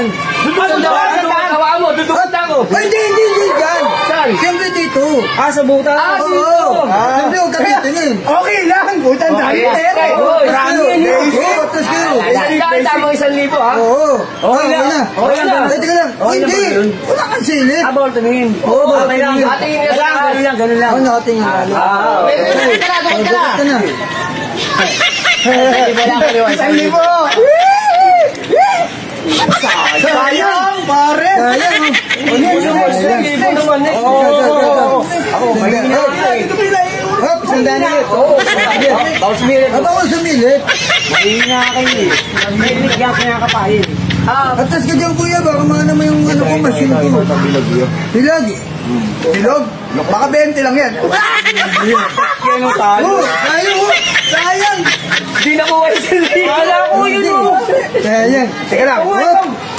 dyan. Tawa mo, dudukot ako. Ay, hindi dyan. Saan? Siyempre dito. Sa buta. Oo. Siyempre, huwag ka titingin. Okay lang, butan dami eh. Marami yan yun. Oo, tapos kayo. Tama 1,000 ha? Oo. Okay lang. Okay lang. Ay, teka lang. Hindi. Wala kang silip. Bawal tumingin. Oo, Okay lang. Atingin ka lang. Ganun lang. Ano nakatingin lalo? Ka na. Isang libo. Sayang, pare. Sayang. Ako, mahina. Hop, sandali. Bawal sumilip. Bawal sumilip. Mahina kayo eh. Mahina kaya kinakapahin. Atas ka dyan, kuya. Baka maano mo yung ano ko, machine ko. Bilag. Bilog? Baka 20 lang yan. Kaya tayo. Oh, sayang. Sayang! Di nakuha yung 1,000. Wala ko yun. Sayang. Teka lang. Hop.